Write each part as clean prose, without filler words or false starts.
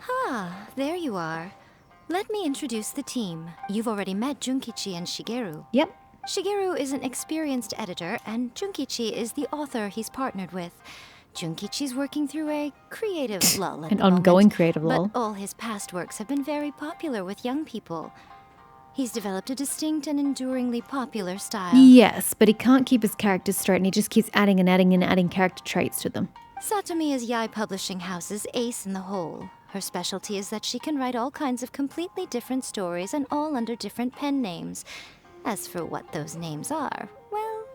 Ah, there you are. Let me introduce the team. You've already met Junkichi and Shigeru. Yep. Shigeru is an experienced editor, and Junkichi is the author he's partnered with. Junkichi's working through a creative lull at An the ongoing moment, creative lull. but all his past works have been very popular with young people. He's developed a distinct and enduringly popular style. Yes, but he can't keep his characters straight and he just keeps adding and adding and adding character traits to them. Satomi is Yai Publishing House's ace in the hole. Her specialty is that she can write all kinds of completely different stories and all under different pen names. As for what those names are, well,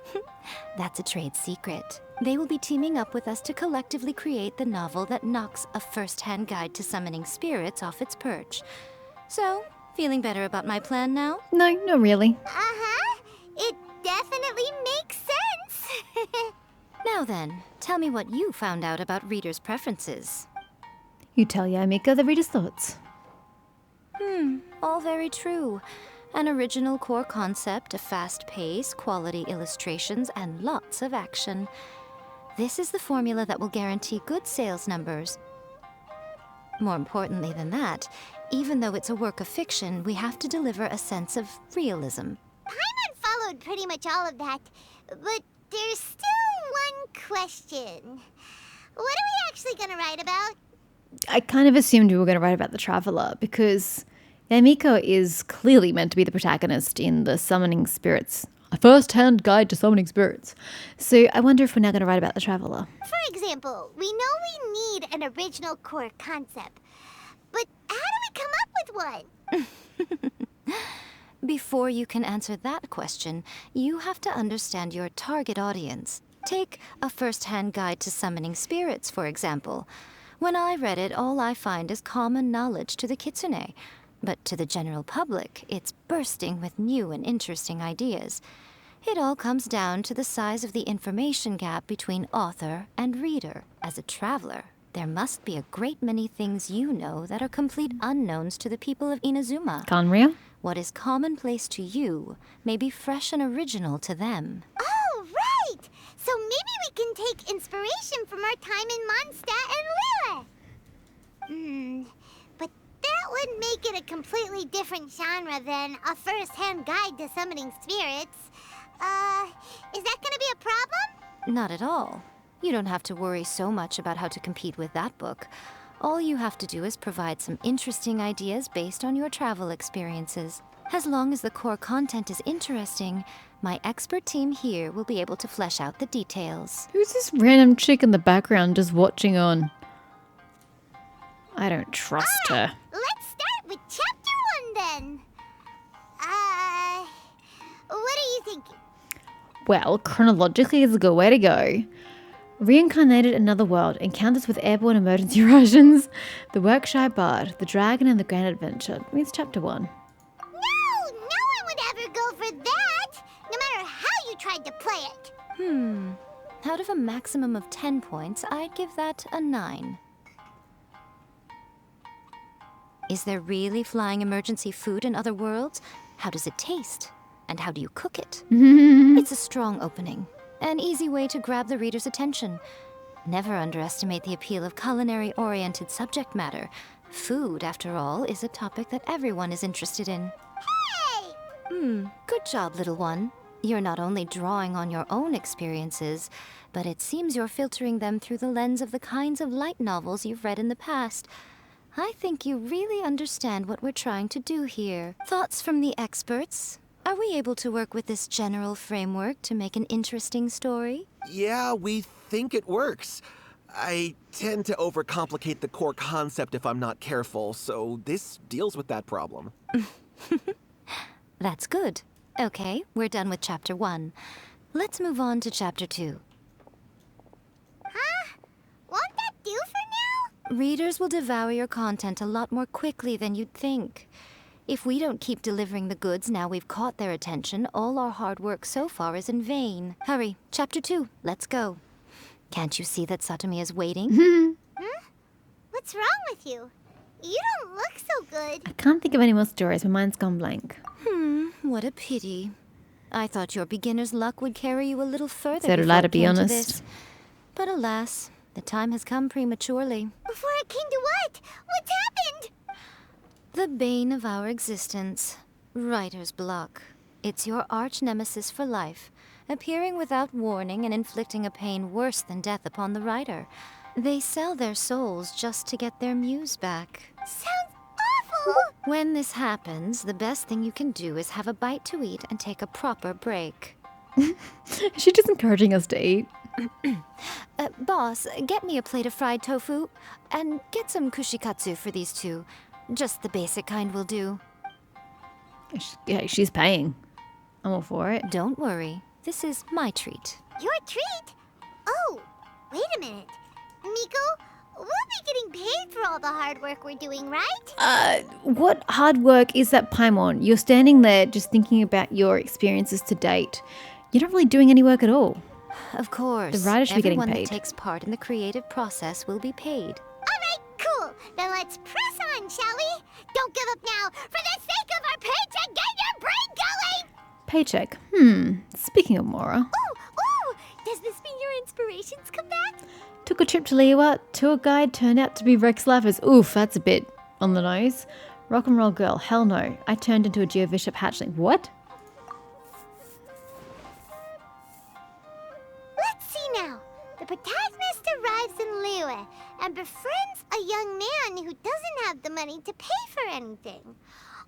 that's a trade secret. They will be teaming up with us to collectively create the novel that knocks a first-hand guide to summoning spirits off its perch. So, feeling better about my plan now? No, not really. Uh-huh. It definitely makes sense. Now then, tell me what you found out about readers' preferences. You tell Yamiko the reader's thoughts. All very true. An original core concept, a fast pace, quality illustrations, and lots of action. This is the formula that will guarantee good sales numbers. More importantly than that, even though it's a work of fiction, we have to deliver a sense of realism. Paimon followed pretty much all of that, but there's still one question. What are we actually gonna write about? I kind of assumed we were going to write about the Traveller because Yamiko is clearly meant to be the protagonist in the Summoning Spirits. A first-hand guide to summoning spirits. So I wonder if we're now going to write about the Traveller. For example, we know we need an original core concept, but how do we come up with one? Before you can answer that question, you have to understand your target audience. Take a first-hand guide to summoning spirits, for example. When I read it, all I find is common knowledge to the kitsune. But to the general public, it's bursting with new and interesting ideas. It all comes down to the size of the information gap between author and reader. As a traveler, there must be a great many things you know that are complete unknowns to the people of Inazuma. Conria? What is commonplace to you may be fresh and original to them. Oh, right! So maybe we can take inspiration from our time in Mondstadt and Lille. But that would make it a completely different genre than a first-hand guide to summoning spirits. Is that gonna be a problem? Not at all. You don't have to worry so much about how to compete with that book. All you have to do is provide some interesting ideas based on your travel experiences. As long as the core content is interesting, my expert team here will be able to flesh out the details. Who's this random chick in the background just watching on? I don't trust her. Let's start with chapter 1 then. What are you thinking? Well, chronologically is a good way to go. Reincarnated another world, encounters with airborne emergency rations, the Workshire Bard, the Dragon and the Grand Adventure. It's chapter 1. No one would ever go for that, no matter how you tried to play it. Out of a maximum of 10 points, I'd give that a 9. Is there really flying emergency food in other worlds? How does it taste? And how do you cook it? It's a strong opening. An easy way to grab the reader's attention. Never underestimate the appeal of culinary-oriented subject matter. Food, after all, is a topic that everyone is interested in. Hey! Good job, little one. You're not only drawing on your own experiences, but it seems you're filtering them through the lens of the kinds of light novels you've read in the past. I think you really understand what we're trying to do here. Thoughts from the experts? Are we able to work with this general framework to make an interesting story? Yeah, we think it works. I tend to overcomplicate the core concept if I'm not careful, so this deals with that problem. That's good. Okay, we're done with chapter 1. Let's move on to chapter 2. Huh? Won't that do for now? Readers will devour your content a lot more quickly than you'd think. If we don't keep delivering the goods now we've caught their attention, all our hard work so far is in vain. Hurry, chapter 2, let's go. Can't you see that Satomi is waiting? What's wrong with you? You don't look so good. I can't think of any more stories. My mind's gone blank. What a pity. I thought your beginner's luck would carry you a little further So did before I, it to be came to honest. this. But alas, The time has come prematurely. Before it came to what? What's happened? The bane of our existence. Writer's block. It's your arch nemesis for life, appearing without warning and inflicting a pain worse than death upon the writer. They sell their souls just to get their muse back. Sounds awful! When this happens, the best thing you can do is have a bite to eat and take a proper break. She's just encouraging us to eat. Boss, get me a plate of fried tofu, and get some kushikatsu for these two. Just the basic kind will do. Yeah, she's paying. I'm all for it. Don't worry, this is my treat. Your treat? Oh, wait a minute. Miko, we'll be getting paid for all the hard work we're doing, right? What hard work is that, Paimon? You're standing there just thinking about your experiences to date. You're not really doing any work at all. Of course, The writer should be getting everyone paid. that takes part in the creative process will be paid. All right, cool. Then let's press on, shall we? Don't give up now. For the sake of our paycheck, get your brain going! Paycheck. Speaking of Mora. Ooh, does this mean your inspirations come back? Took a trip to Liwa. Tour guide turned out to be Rex Laffers. Oof, that's a bit on the nose. Rock and roll girl. Hell no. I turned into a Geovishap hatchling. What? Let's see now. The protagonist arrives in Liyue and befriends a young man who doesn't have the money to pay for anything.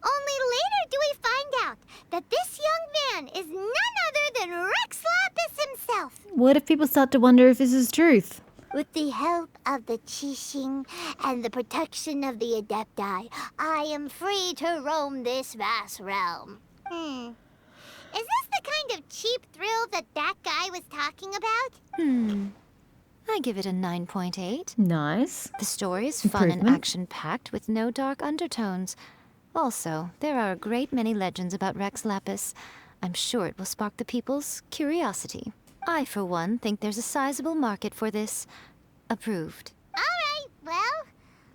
Only later do we find out that this young man is none other than Rex Lapis himself. What if people start to wonder if this is truth? With the help of the Qixing and the protection of the Adepti, I am free to roam this vast realm. Is this the kind of cheap thrill that guy was talking about? I give it a 9.8. Nice. The story is fun and Improvement. action-packed with no dark undertones. Also, there are a great many legends about Rex Lapis. I'm sure it will spark the people's curiosity. I, for one, think there's a sizable market for this. Approved. All right, well,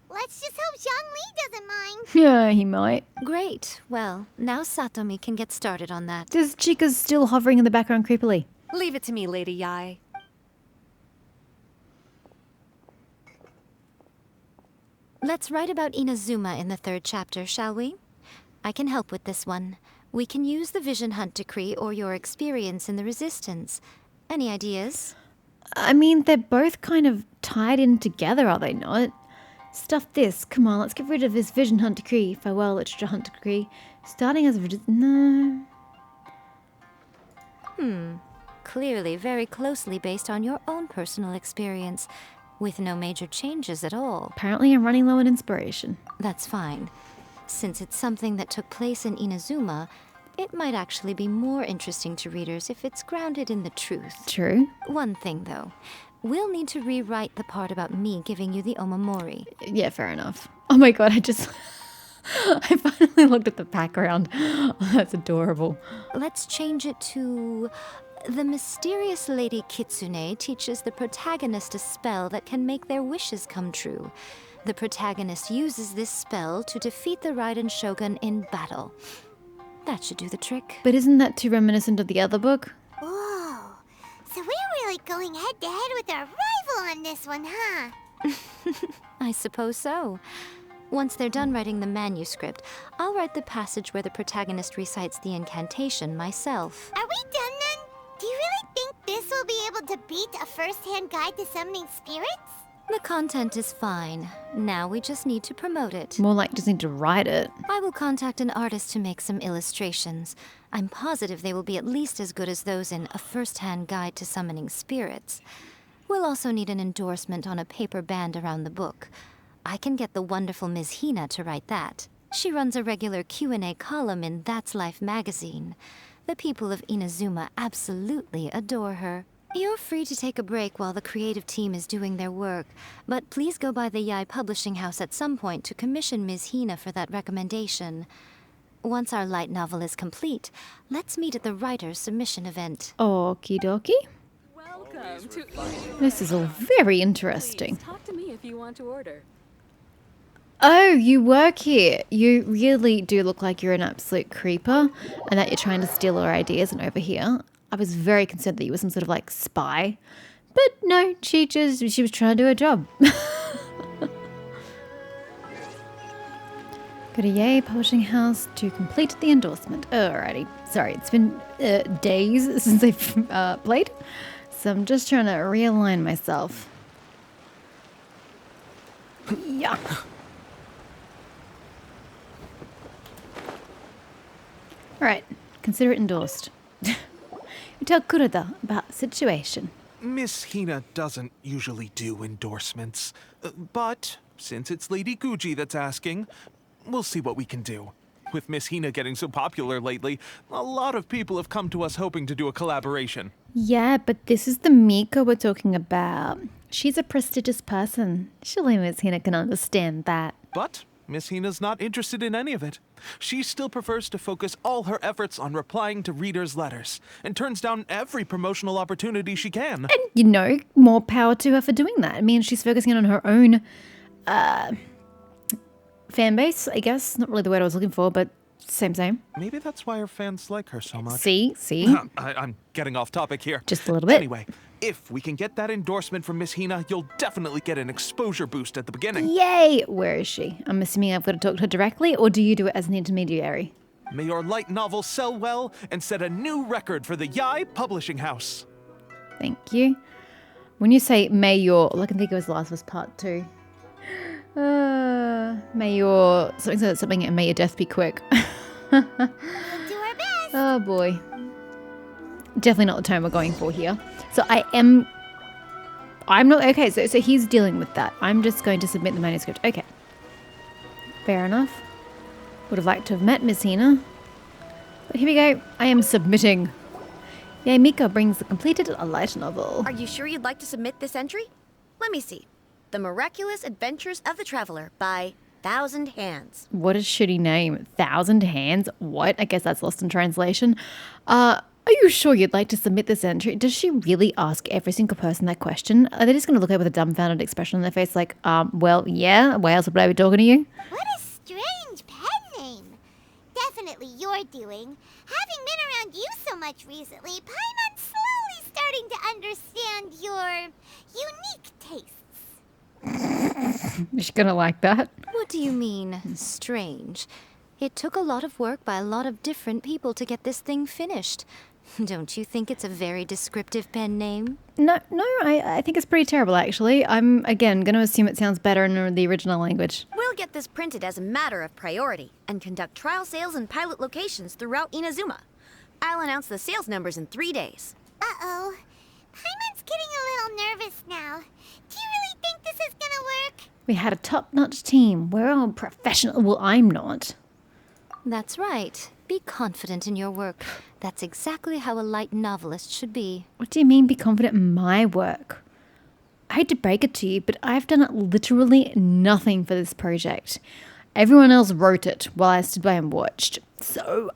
let's just hope Zhang Li doesn't mind. Yeah, he might. Great. Well, now Satomi can get started on that. Does Chica's still hovering in the background creepily? Leave it to me, Lady Yai. Let's write about Inazuma in the 3rd chapter, shall we? I can help with this one. We can use the Vision Hunt decree or your experience in the Resistance. Any ideas? I mean, they're both kind of tied in together, are they not? Stuff this. Come on, let's get rid of this Vision Hunt decree. Farewell, Literature Hunt decree. Starting as a... No. Clearly very closely based on your own personal experience, with no major changes at all. Apparently I'm running low on inspiration. That's fine. Since it's something that took place in Inazuma, it might actually be more interesting to readers if it's grounded in the truth. True. One thing, though. We'll need to rewrite the part about me giving you the omamori. Yeah, fair enough. Oh my god, I just... I finally looked at the background. Oh, that's adorable. Let's change it to... The mysterious Lady Kitsune teaches the protagonist a spell that can make their wishes come true. The protagonist uses this spell to defeat the Raiden Shogun in battle. That should do the trick. But isn't that too reminiscent of the other book? Whoa, so we're really going head to head with our rival on this one, huh? I suppose so. Once they're done writing the manuscript, I'll write the passage where the protagonist recites the incantation myself. Are we done then? Do you really think this will be able to beat a first-hand guide to summoning spirits? The content is fine. Now we just need to promote it. More like just need to write it. I will contact an artist to make some illustrations. I'm positive they will be at least as good as those in A First-Hand Guide to Summoning Spirits. We'll also need an endorsement on a paper band around the book. I can get the wonderful Ms. Hina to write that. She runs a regular Q&A column in That's Life magazine. The people of Inazuma absolutely adore her. You're free to take a break while the creative team is doing their work, but please go by the Yai Publishing House at some point to commission Ms. Hina for that recommendation. Once our light novel is complete, let's meet at the writer's submission event. Okie dokie. Welcome to This is all very interesting. Please talk to me if you want to order. Oh, you work here. You really do look like you're an absolute creeper and that you're trying to steal our ideas and over here. I was very concerned that you were some sort of like spy, But no, she was trying to do her job. Go to Yay Publishing House to complete the endorsement. Alrighty. Sorry, it's been days since I've played. So I'm just trying to realign myself. Yeah. Alright, consider it endorsed. You tell Kuroda about the situation. Miss Hina doesn't usually do endorsements, but since it's Lady Guji that's asking, we'll see what we can do. With Miss Hina getting so popular lately, a lot of people have come to us hoping to do a collaboration. Yeah, but this is the Miko we're talking about. She's a prestigious person. Surely Miss Hina can understand that. But Miss Hina's not interested in any of it. She still prefers to focus all her efforts on replying to readers' letters, and turns down every promotional opportunity she can. And, you know, more power to her for doing that. I mean, she's focusing on her own fan base, I guess. Not really the word I was looking for, but same. Maybe that's why her fans like her so much. See? I'm getting off topic here. Just a little bit. Anyway, if we can get that endorsement from Miss Hina, you'll definitely get an exposure boost at the beginning. Yay! Where is she? I'm assuming I've got to talk to her directly, or do you do it as an intermediary? May your light novel sell well and set a new record for the Yai Publishing House. Thank you. When you say may your, all I can think of is Last of Us Part 2. May your, something, and may your death be quick. We'll do our best. Oh boy. Definitely not the tone we're going for here. So I'm not, okay, so he's dealing with that. I'm just going to submit the manuscript. Okay. Fair enough. Would have liked to have met Miss Hina. But here we go. I am submitting. Yay, Mika brings the completed light novel. Are you sure you'd like to submit this entry? Let me see. The Miraculous Adventures of the Traveler by Thousand Hands. What a shitty name. Thousand Hands? What? I guess that's lost in translation. Are you sure you'd like to submit this entry? Does she really ask every single person that question? Are they just going to look at it with a dumbfounded expression on their face like, well, yeah, why else would I be talking to you? What a strange pen name. Definitely your doing. Having been around you so much recently, Paimon's slowly starting to understand your unique tastes. Is she going to like that? What do you mean, strange? It took a lot of work by a lot of different people to get this thing finished. Don't you think it's a very descriptive pen name? No, I think it's pretty terrible, actually. I'm, again, going to assume it sounds better in the original language. We'll get this printed as a matter of priority and conduct trial sales in pilot locations throughout Inazuma. I'll announce the sales numbers in 3 days. Uh-oh. Paimon's getting a little nervous now. Do you really think this is gonna work? We had a top-notch team. We're all professional. Well, I'm not. That's right. Be confident in your work. That's exactly how a light novelist should be. What do you mean be confident in my work? I hate to break it to you, but I've done literally nothing for this project. Everyone else wrote it while I stood by and watched. So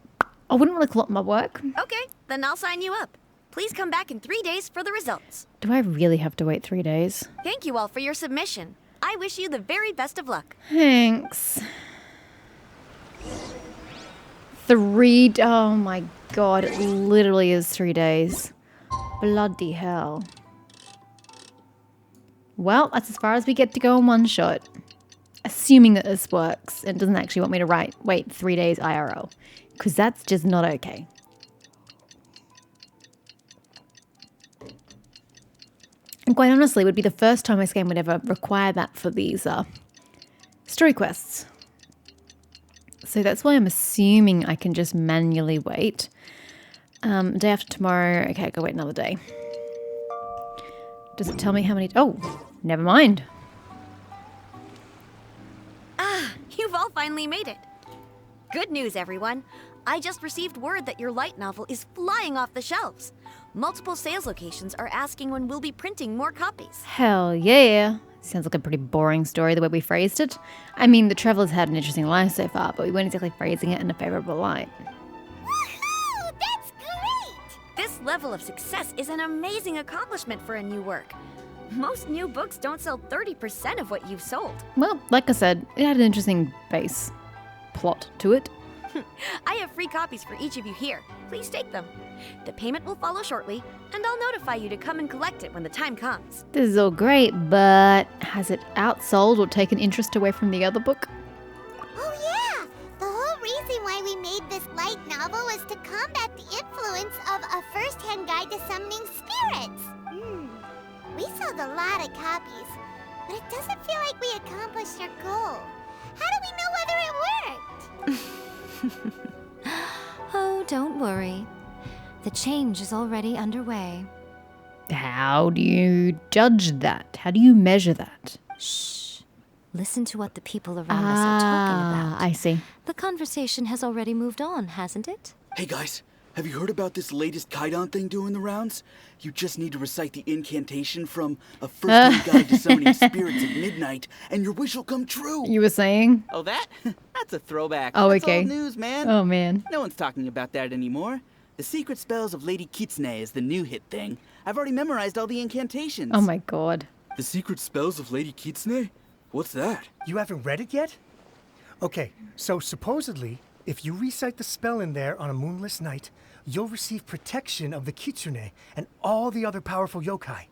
I wouldn't really call it my work. Okay, then I'll sign you up. Please come back in 3 days for the results. Do I really have to wait 3 days? Thank you all for your submission. I wish you the very best of luck. Thanks. Oh my god, it literally is 3 days. Bloody hell. Well, that's as far as we get to go in one shot. Assuming that this works and doesn't actually want me to wait 3 days IRL. Because that's just not okay. And quite honestly, it would be the first time this game would ever require that for these story quests. So that's why I'm assuming I can just manually wait. Day after tomorrow, okay, go wait another day. Does it tell me how many? Oh, never mind. You've all finally made it. Good news, everyone. I just received word that your light novel is flying off the shelves. Multiple sales locations are asking when we'll be printing more copies. Hell yeah. Sounds like a pretty boring story the way we phrased it. I mean, the Traveler's had an interesting life so far, but we weren't exactly phrasing it in a favorable light. Woohoo! That's great! This level of success is an amazing accomplishment for a new work. Most new books don't sell 30% of what you've sold. Well, like I said, it had an interesting base plot to it. I have free copies for each of you here. Please take them. The payment will follow shortly, and I'll notify you to come and collect it when the time comes. This is all great, but has it outsold or taken interest away from the other book? Oh yeah! The whole reason why we made this light novel was to combat the influence of a first-hand guide to summoning spirits. We sold a lot of copies, but it doesn't feel like we accomplished our goal. How do we know whether it worked? Oh, don't worry. The change is already underway. How do you judge that? How do you measure that? Shh. Listen to what the people around us are talking about. I see. The conversation has already moved on, hasn't it? Hey guys, have you heard about this latest Kaidan thing doing the rounds? You just need to recite the incantation from a first-hand guide to summoning spirits at midnight, and your wish will come true. You were saying? Oh, that? That's a throwback. Oh, That's okay. old news, man. Oh, man. No one's talking about that anymore. The secret spells of Lady Kitsune is the new hit thing. I've already memorized all the incantations. Oh, my God. The secret spells of Lady Kitsune? What's that? You haven't read it yet? Okay, so supposedly, if you recite the spell in there on a moonless night, you'll receive protection of the Kitsune and all the other powerful yokai.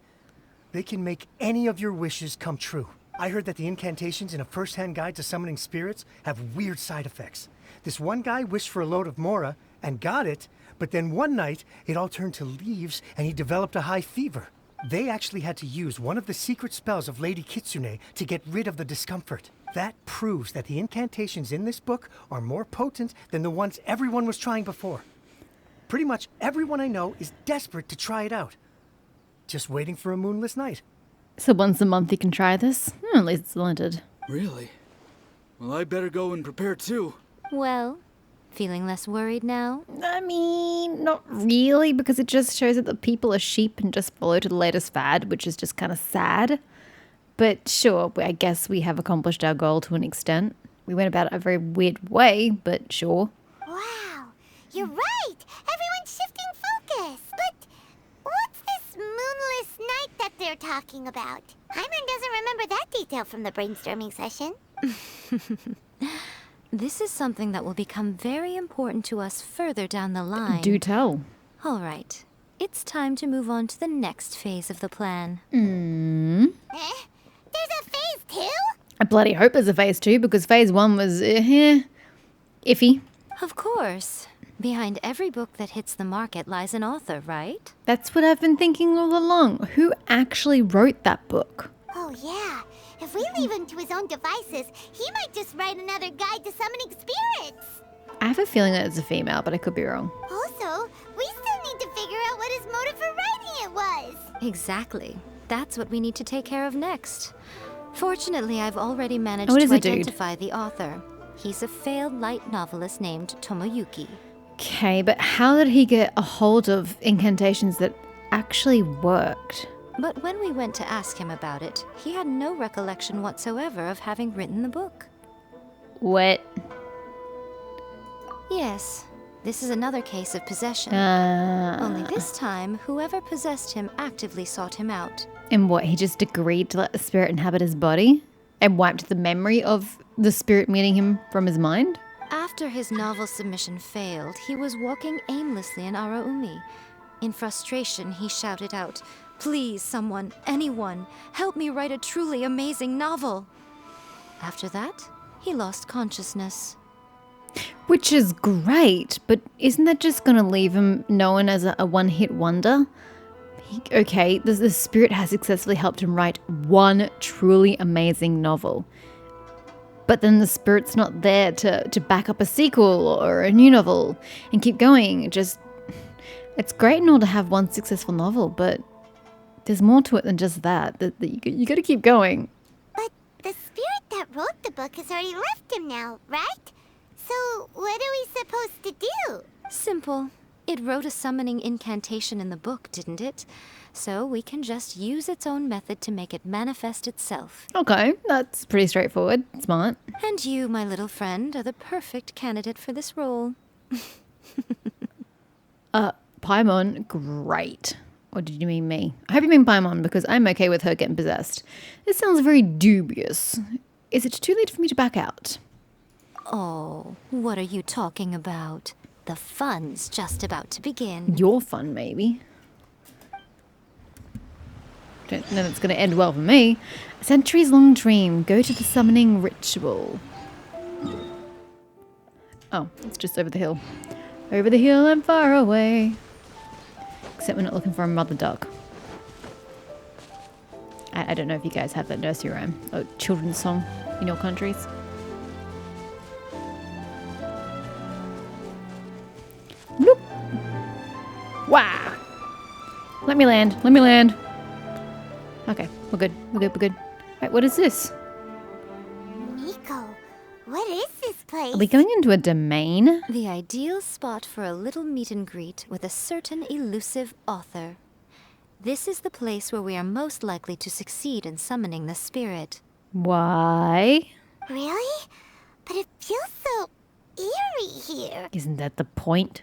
They can make any of your wishes come true. I heard that the incantations in a first-hand guide to summoning spirits have weird side effects. This one guy wished for a load of Mora and got it, but then one night it all turned to leaves and he developed a high fever. They actually had to use one of the secret spells of Lady Kitsune to get rid of the discomfort. That proves that the incantations in this book are more potent than the ones everyone was trying before. Pretty much everyone I know is desperate to try it out. Just waiting for a moonless night. So once a month you can try this? At least it's limited. Really? Well, I better go and prepare too. Well, feeling less worried now? I mean, not really, because it just shows that the people are sheep and just follow to the latest fad, which is just kind of sad. But sure, I guess we have accomplished our goal to an extent. We went about it a very weird way, but sure. Wow, you're right! Everyone's shifting focus! But what's this moonless night that they're talking about? Hyman doesn't remember that detail from the brainstorming session. This is something that will become very important to us further down the line. Do tell. All right. It's time to move on to the next phase of the plan. There's a phase 2? I bloody hope there's a phase 2, because phase 1 was, iffy. Of course. Behind every book that hits the market lies an author, right? That's what I've been thinking all along. Who actually wrote that book? Oh yeah, if we leave him to his own devices, he might just write another guide to summoning spirits. I have a feeling that it's a female, but I could be wrong. Also, we still need to figure out what his motive for writing it was. Exactly. That's what we need to take care of next. Fortunately, I've already managed Oh, it to is a dude. identify the author. He's a failed light novelist named Tomoyuki. Okay, but how did he get a hold of incantations that actually worked? But when we went to ask him about it, he had no recollection whatsoever of having written the book. What? Yes, this is another case of possession. Only this time, whoever possessed him actively sought him out. And what, he just agreed to let the spirit inhabit his body? And wiped the memory of the spirit meeting him from his mind? After his novel submission failed, he was walking aimlessly in Araumi. In frustration, he shouted out, "Please, someone, anyone, help me write a truly amazing novel." After that, he lost consciousness. Which is great, but isn't that just going to leave him known as a one-hit wonder? Okay, the spirit has successfully helped him write one truly amazing novel. But then the spirit's not there to back up a sequel or a new novel and keep going. It's great and all to have one successful novel, but there's more to it than just that. You got to keep going. But the spirit that wrote the book has already left him now, right? So what are we supposed to do? Simple. It wrote a summoning incantation in the book, didn't it? So we can just use its own method to make it manifest itself. Okay, that's pretty straightforward. Smart. And you, my little friend, are the perfect candidate for this role. Paimon, great. Or did you mean me? I hope you mean Paimon, because I'm okay with her getting possessed. This sounds very dubious. Is it too late for me to back out? Oh, what are you talking about? The fun's just about to begin. Your fun, maybe. Don't know that's going to end well for me. A centuries-long dream. Go to the summoning ritual. Oh, it's just over the hill. Over the hill and far away. Except we're not looking for a mother duck. I don't know if you guys have that nursery rhyme or children's song in your countries. Nope. Wow. Let me land. Let me land. Okay, we're good. We're good. We're good. Wait, what is this? Miko, what is this place? Are we going into a domain? The ideal spot for a little meet and greet with a certain elusive author. This is the place where we are most likely to succeed in summoning the spirit. Why? Really? But it feels so eerie here. Isn't that the point?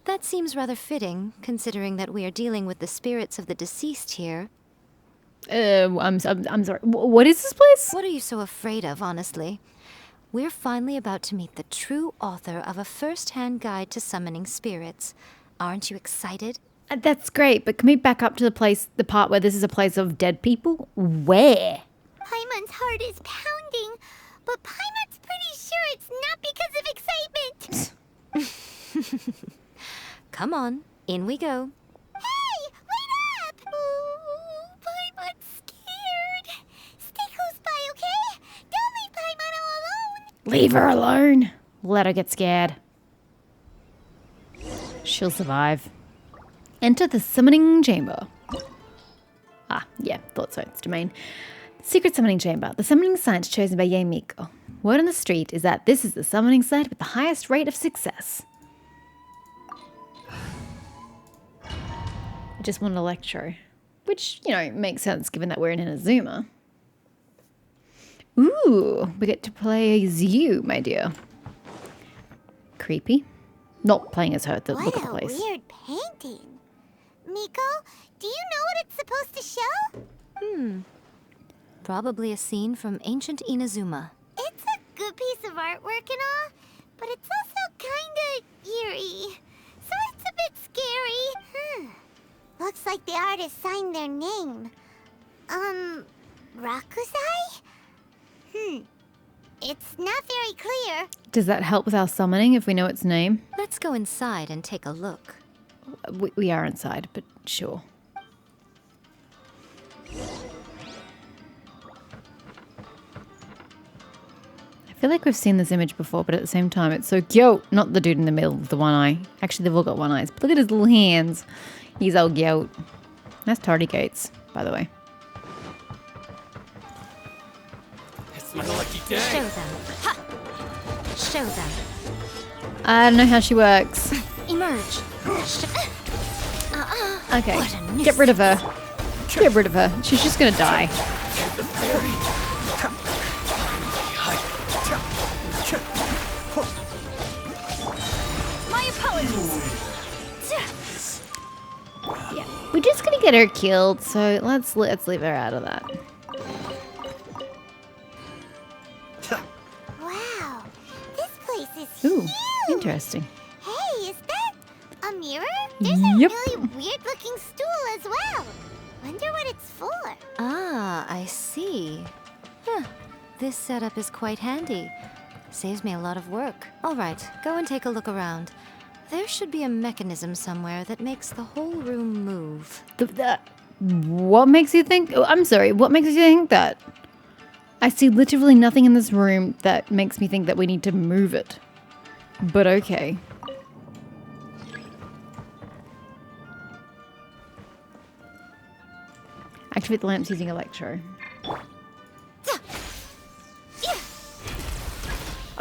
That seems rather fitting, considering that we are dealing with the spirits of the deceased here. I'm sorry. What is this place? What are you so afraid of, honestly? We're finally about to meet the true author of a first-hand guide to summoning spirits. Aren't you excited? That's great, but can we back up to the part where this is a place of dead people? Where? Paimon's heart is pounding, but Paimon's pretty sure it's not because of excitement. Come on, in we go. Hey, wait up! Ooh, Paimon's scared. Stay close by, okay? Don't leave Paimon all alone. Leave her alone. Let her get scared. She'll survive. Enter the summoning chamber. Ah, yeah, thought so. It's domain. Secret summoning chamber. The summoning site chosen by Miko. Word on the street is that this is the summoning site with the highest rate of success. I just want an electro. Which, you know, makes sense given that we're in an Azuma. Ooh, we get to play as you, my dear. Creepy. Not playing as her, the look of the place. What a weird painting. Miko, do you know what it's supposed to show? Probably a scene from ancient Inazuma. It's a good piece of artwork and all, but it's also kinda eerie. So it's a bit scary. Looks like the artist signed their name. Rakusai? It's not very clear. Does that help with our summoning if we know its name? Let's go inside and take a look. We are inside, but sure. I feel like we've seen this image before, but at the same time, it's so cute. Not the dude in the middle with the one eye. Actually, they've all got one eye. But look at his little hands. He's all cute. That's tardy gates, by the way. It's my lucky day. Show them. Ha! Show them. I don't know how she works. Emerge. Okay, What a get rid of her. Get rid of her. She's just gonna die. My apologies. Yeah, we're just gonna get her killed. So let's leave her out of that. Wow, this place is Ooh, huge. interesting. Hey, is that a mirror? There's a Yep. really weird-looking stool as well. Wonder what it's for. Ah, I see. Huh. This setup is quite handy. Saves me a lot of work. All right, go and take a look around. There should be a mechanism somewhere that makes the whole room move. What makes you think? Oh, I'm sorry. What makes you think that? I see literally nothing in this room that makes me think that we need to move it. But okay. Activate the lamps using electro.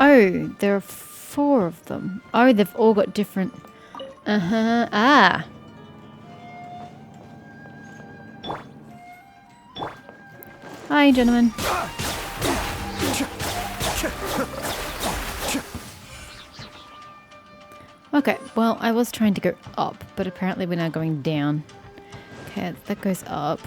Oh, there are 4 of them. Oh, they've all got different... Uh-huh. Ah. Hi, gentlemen. Okay, well, I was trying to go up, but apparently we're now going down. Okay, that goes up.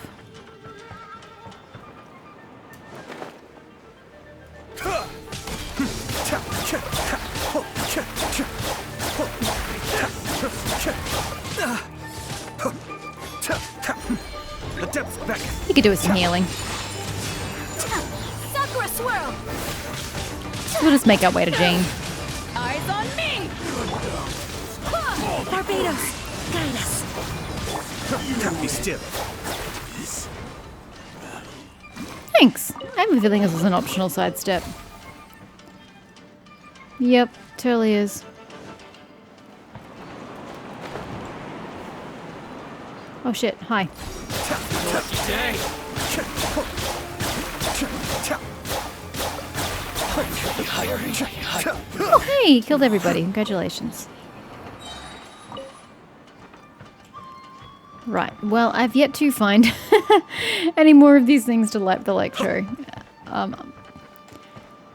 You could do with some healing. Sakura swirl. We'll just make our way to Jean. Eyes on me. Barbados, guide us. Be still. Thanks. I have a feeling this was an optional sidestep. Yep, totally is. Oh shit, hi. Oh hey, you killed everybody. Congratulations. Right, well, I've yet to find any more of these things to light the light show.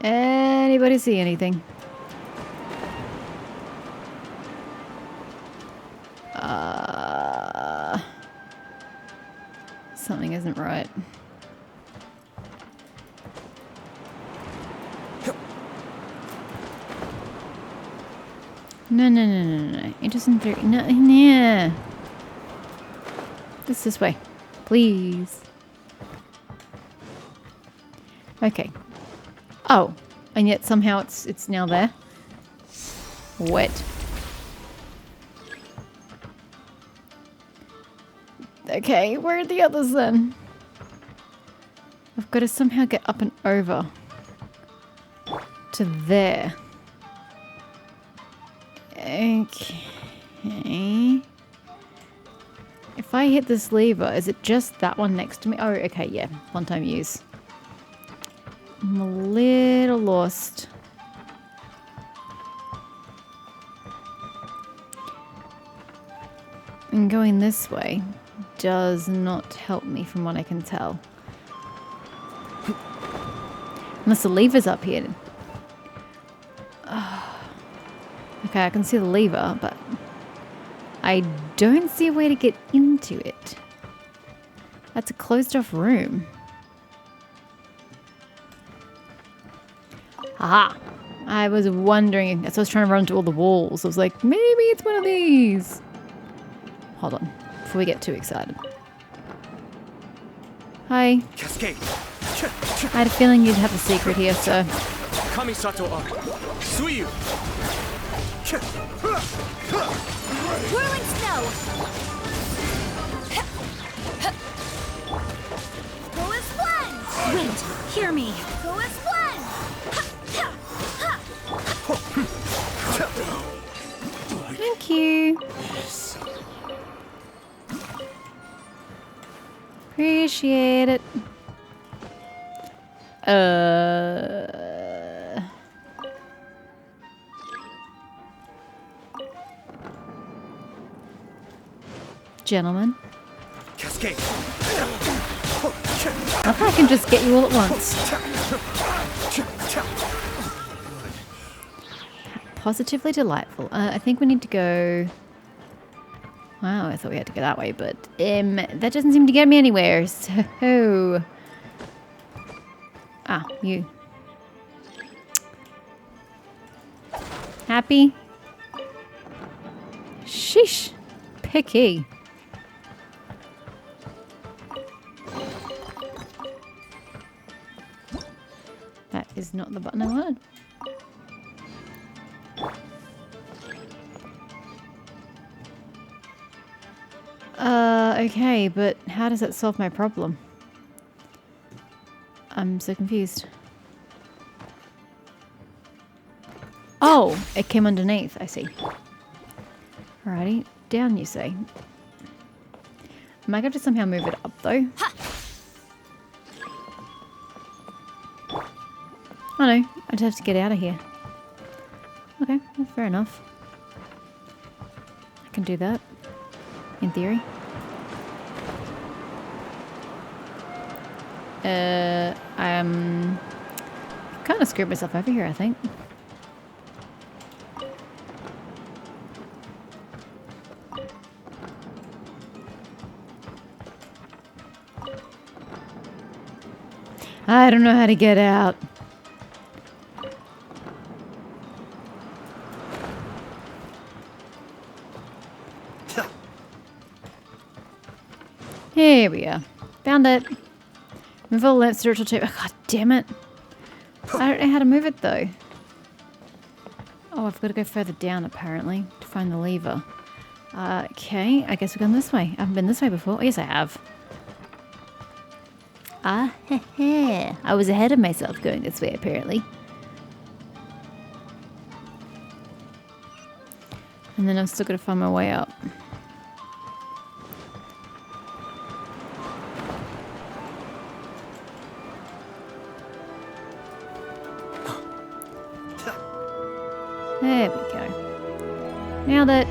Anybody see anything? Something isn't right. No. It doesn't very no. This way. Please. Okay. Oh, and yet somehow it's now there. Wet. Okay, where are the others then? I've got to somehow get up and over to there. Okay. If I hit this lever, is it just that one next to me? Oh, okay, yeah. One time use. I'm a little lost. And going this way does not help me from what I can tell. Unless the lever's up here. Okay, I can see the lever, but I don't see a way to get into it. That's a closed off room. Aha! I was wondering, as I was trying to run into all the walls, I was like, maybe it's one of these. Hold on, before we get too excited. Hi. Cascade. I had a feeling you'd have a secret here, sir. Kamisato arc. Suiyu. Whirling snow! Go as one! Wait, hear me. Go as one! Thank you. Appreciate it. Gentlemen. Cascade. I think I can just get you all at once. Positively delightful. I think we need to go... Wow, I thought we had to go that way, but that doesn't seem to get me anywhere, so... Ah, you. Happy? Sheesh. Picky. That is not the button I wanted. Okay, but how does that solve my problem? I'm so confused. Oh, it came underneath, I see. Alrighty, down you say. Am I going to somehow move it up though? Oh no, I just have to get out of here. Okay, well, fair enough. I can do that, in theory. I'm kind of screwed myself over here, I think. I don't know how to get out. Here we are. Found it. Move all lamp spiritual tape. Oh, God damn it. I don't know how to move it though. Oh, I've got to go further down apparently to find the lever. Okay, I guess we're going this way. I haven't been this way before. Oh, yes, I have. Ah, heh. I was ahead of myself going this way apparently. And then I've still got to find my way up. There we go. Now that